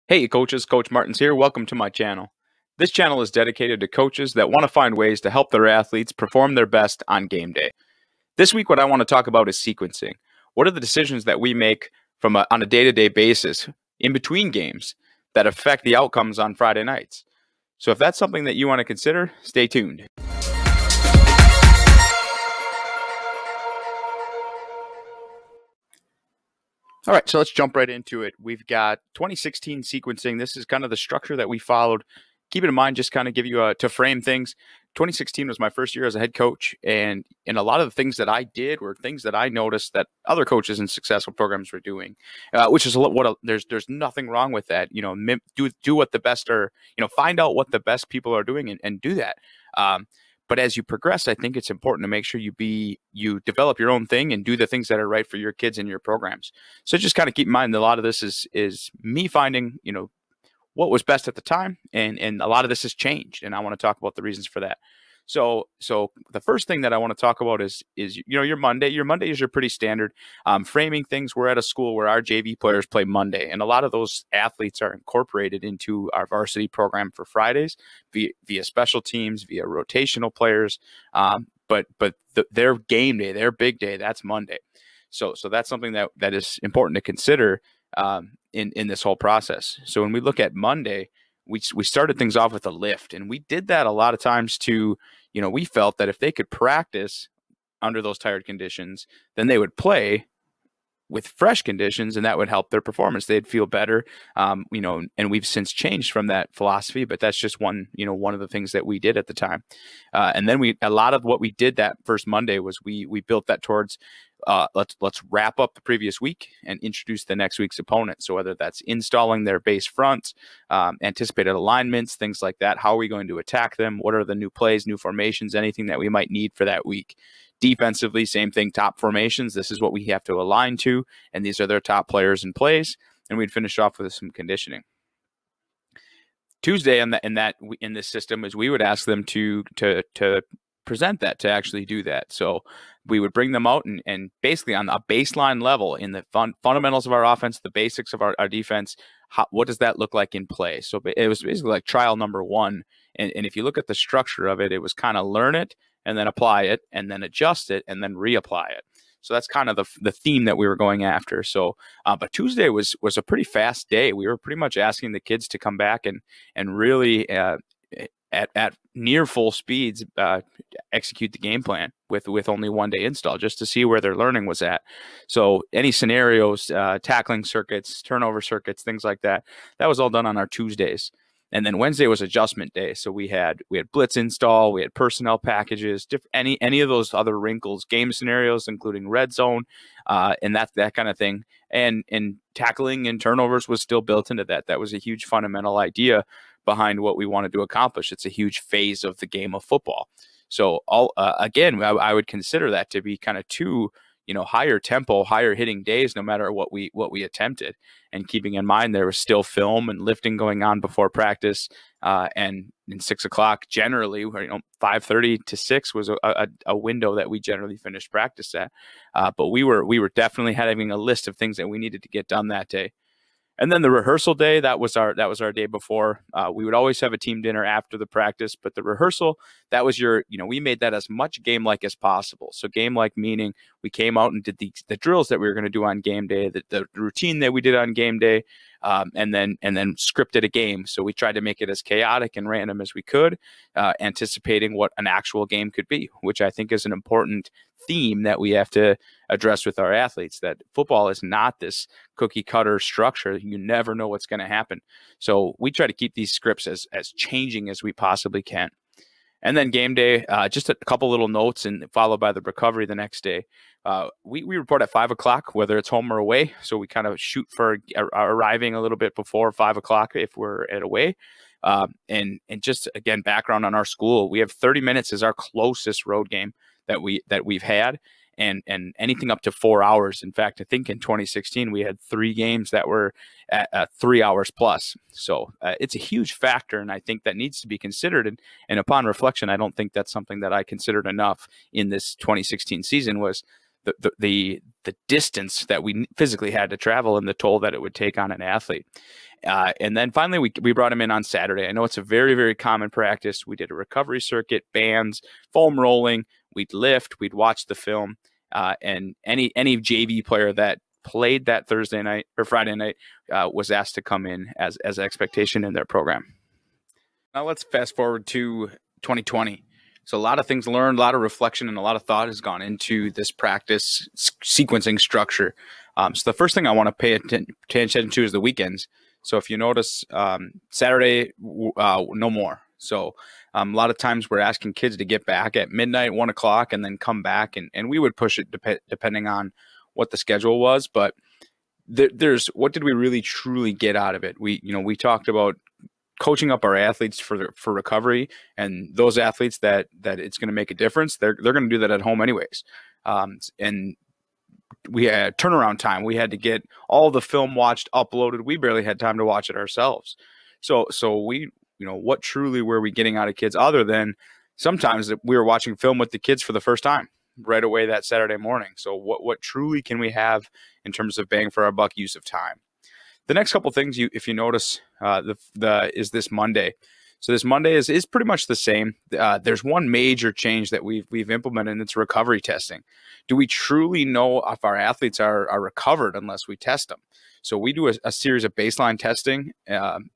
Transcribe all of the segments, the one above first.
Hey coaches, Coach Martens here. Welcome to my channel. This channel is dedicated to coaches that want to find ways to help their athletes perform their best on game day. This week, what I want to talk about is sequencing. What are the decisions that we make on a day-to-day basis in between games that affect the outcomes on Friday nights? So if that's something that you want to consider, stay tuned. All right, so let's jump right into it. We've got 2016 sequencing. This is kind of the structure that we followed. Keep it in mind, just kind of give you to frame things. 2016 was my first year as a head coach, and a lot of the things that I did were things that I noticed that other coaches in successful programs were doing, which is there's nothing wrong with that. Do what the best are. Find out what the best people are doing and do that. But as you progress, I think it's important to make sure you develop your own thing and do the things that are right for your kids and your programs. So just kind of keep in mind that a lot of this is me finding, what was best at the time, and a lot of this has changed, and I want to talk about the reasons for that. So the first thing that I want to talk about is your Monday. Your Mondays are pretty standard. Framing things, we're at a school where our JV players play Monday, and a lot of those athletes are incorporated into our varsity program for Fridays via special teams, via rotational players. But their game day, their big day, that's Monday. So that's something that is important to consider in this whole process. So when we look at Monday, we started things off with a lift, and we did that a lot of times we felt that if they could practice under those tired conditions, then they would play with fresh conditions, and that would help their performance. They'd feel better, and we've since changed from that philosophy, but that's just one of the things that we did at the time. And then a lot of what we did that first Monday was we built that towards let's wrap up the previous week and introduce the next week's opponent. So whether that's installing their base fronts, anticipated alignments, things like that, how are we going to attack them? What are the new plays, new formations, anything that we might need for that week? Defensively, same thing, top formations. This is what we have to align to, and these are their top players and plays. And we'd finish off with some conditioning. Tuesday in this system is we would ask them to present that, to actually do that. So we would bring them out and basically on a baseline level in the fundamentals of our offense, the basics of our defense, what does that look like in play? So it was basically like trial number one. And if you look at the structure of it, it was kind of learn it and then apply it and then adjust it and then reapply it. So that's kind of the theme that we were going after. So, but Tuesday was a pretty fast day. We were pretty much asking the kids to come back and really at near full speeds execute the game plan with only one day install, just to see where their learning was at. So any scenarios, tackling circuits, turnover circuits, things like that, that was all done on our Tuesdays. And then Wednesday was adjustment day. So we had blitz install, we had personnel packages, any of those other wrinkles, game scenarios, including red zone, and that kind of thing. And tackling and turnovers was still built into that. That was a huge fundamental idea behind what we wanted to accomplish. It's a huge phase of the game of football. So again, I would consider that to be kind of two higher tempo, higher hitting days, no matter what we attempted. And keeping in mind there was still film and lifting going on before practice, and in 6 o'clock generally, 5:30 to 6 was a window that we generally finished practice at. But we were definitely having a list of things that we needed to get done that day. And then the rehearsal day, that was our day before. We would always have a team dinner after the practice, but the rehearsal, that was we made that as much game-like as possible. So game-like meaning we came out and did the drills that we were going to do on game day, the routine that we did on game day, and then scripted a game. So we tried to make it as chaotic and random as we could, anticipating what an actual game could be, which I think is an important theme that we have to address with our athletes, that football is not this cookie cutter structure. You never know what's going to happen. So we try to keep these scripts as changing as we possibly can. And then game day, just a couple little notes and followed by the recovery the next day. We report at 5 o'clock, whether it's home or away. So we kind of shoot for arriving a little bit before 5 o'clock if we're at away. And just again, background on our school, we have 30 minutes as our closest road game that we've had, and anything up to 4 hours. In fact, I think in 2016 we had 3 games that were at 3 hours plus. So it's a huge factor, and I think that needs to be considered. And upon reflection, I don't think that's something that I considered enough in this 2016 season, was the distance that we physically had to travel and the toll that it would take on an athlete. And then finally, we brought him in on Saturday. I know it's a very, very common practice. We did a recovery circuit, bands, foam rolling. We'd lift. We'd watch the film. And any JV player that played that Thursday night or Friday night was asked to come in as an expectation in their program. Now let's fast forward to 2020. So a lot of things learned, a lot of reflection, and a lot of thought has gone into this practice sequencing structure. So the first thing I want to pay attention to is the weekends. So if you notice, Saturday, no more. So a lot of times we're asking kids to get back at midnight, 1 o'clock, and then come back. And we would push it depending on what the schedule was. But there's what did we really truly get out of it? We talked about coaching up our athletes for recovery, and those athletes that it's going to make a difference, they're going to do that at home anyways. And we had turnaround time. We had to get all the film watched, uploaded. We barely had time to watch it ourselves. So we, what truly were we getting out of kids other than sometimes we were watching film with the kids for the first time right away that Saturday morning. So what truly can we have in terms of bang for our buck use of time? The next couple things, if you notice, is this Monday. So this Monday is pretty much the same. There's one major change that we've implemented, and it's recovery testing. Do we truly know if our athletes are recovered unless we test them? So we do a series of baseline testing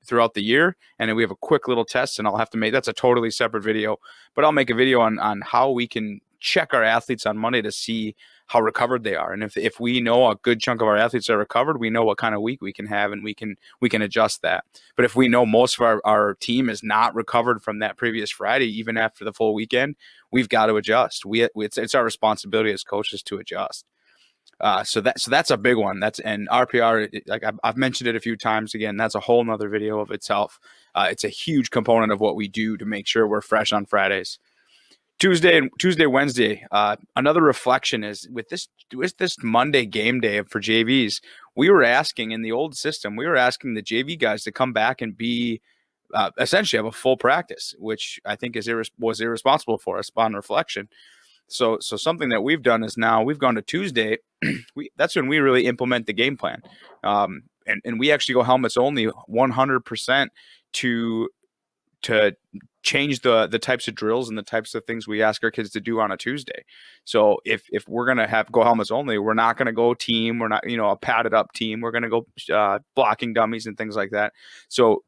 throughout the year, and then we have a quick little test, and I'll have to make, that's a totally separate video, but I'll make a video on how we can check our athletes on Monday to see how recovered they are. And if we know a good chunk of our athletes are recovered, we know what kind of week we can have, and we can adjust that. But if we know most of our team is not recovered from that previous Friday, even after the full weekend, we've got to adjust. It's our responsibility as coaches to adjust. So that's a big one. And RPR, like I've mentioned it a few times. Again, that's a whole nother video of itself. It's a huge component of what we do to make sure we're fresh on Fridays. Tuesday, Wednesday. Another reflection is with this Monday game day for JVs. We were asking in the old system, we were asking the JV guys to come back and be essentially have a full practice, which I think was irresponsible for us upon reflection. So something that we've done is now we've gone to Tuesday. That's when we really implement the game plan, and we actually go helmets only 100% to change the types of drills and the types of things we ask our kids to do on a Tuesday. So if we're going to go helmets only, we're not going to go team. We're not, a padded up team. We're going to go blocking dummies and things like that. So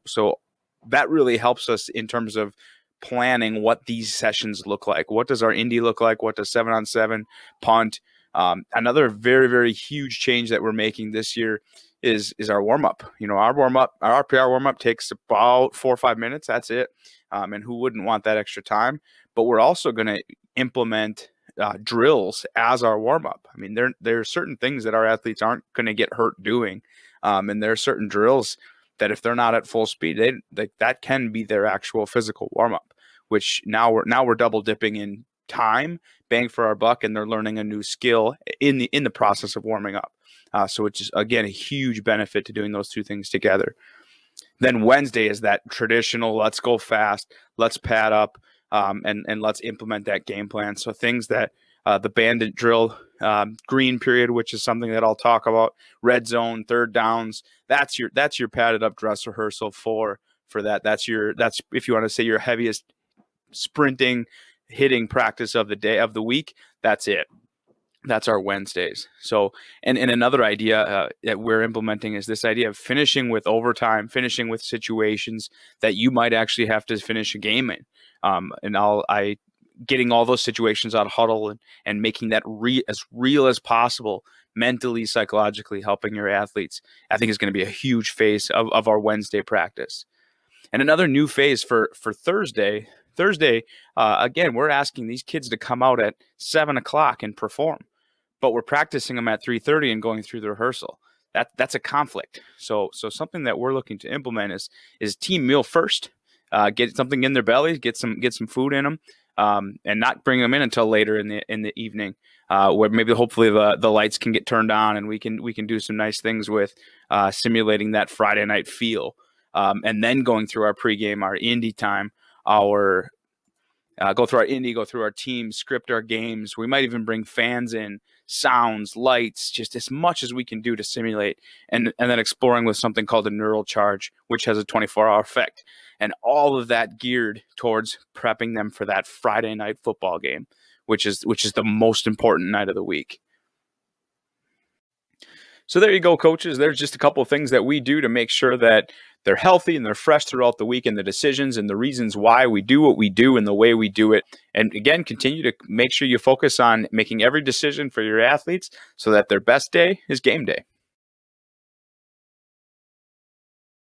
that really helps us in terms of planning what these sessions look like. What does our indie look like? What does 7-on-7 punt? Another very, very huge change that we're making this year is our warm-up. Our RPR warm-up takes about 4 or 5 minutes. That's it. And who wouldn't want that extra time? But we're also going to implement drills as our warm-up. I mean, there are certain things that our athletes aren't going to get hurt doing. And there are certain drills that if they're not at full speed, that can be their actual physical warm-up, which now we're double dipping in time, bang for our buck, and they're learning a new skill in the process of warming up. So it's just, again, a huge benefit to doing those two things together. Then Wednesday is that traditional, let's go fast, let's pad up, and let's implement that game plan. So things that the bandit drill, green period, which is something that I'll talk about, red zone, third downs, that's your padded up dress rehearsal for that. That's if you want to say your heaviest sprinting, hitting practice of the day of the week, that's it. That's our Wednesdays. So, and another idea that we're implementing is this idea of finishing with overtime, finishing with situations that you might actually have to finish a game in. And getting all those situations out of huddle and making that as real as possible, mentally, psychologically, helping your athletes, I think is going to be a huge phase of our Wednesday practice. And another new phase for Thursday, again, we're asking these kids to come out at 7 o'clock and perform, but we're practicing them at 3:30 and going through the rehearsal. That's a conflict. So something that we're looking to implement is team meal first. Get something in their bellies, get some food in them, and not bring them in until later in the evening, where maybe hopefully the lights can get turned on and we can do some nice things with simulating that Friday night feel, and then going through our pregame, our indie time, go through our indie, go through our team, script our games. We might even bring fans in, sounds, lights, just as much as we can do to simulate, and then exploring with something called a neural charge, which has a 24-hour effect. And all of that geared towards prepping them for that Friday night football game, which is the most important night of the week. So there you go, coaches. There's just a couple of things that we do to make sure that they're healthy and they're fresh throughout the week, and the decisions and the reasons why we do what we do and the way we do it. And again, continue to make sure you focus on making every decision for your athletes so that their best day is game day.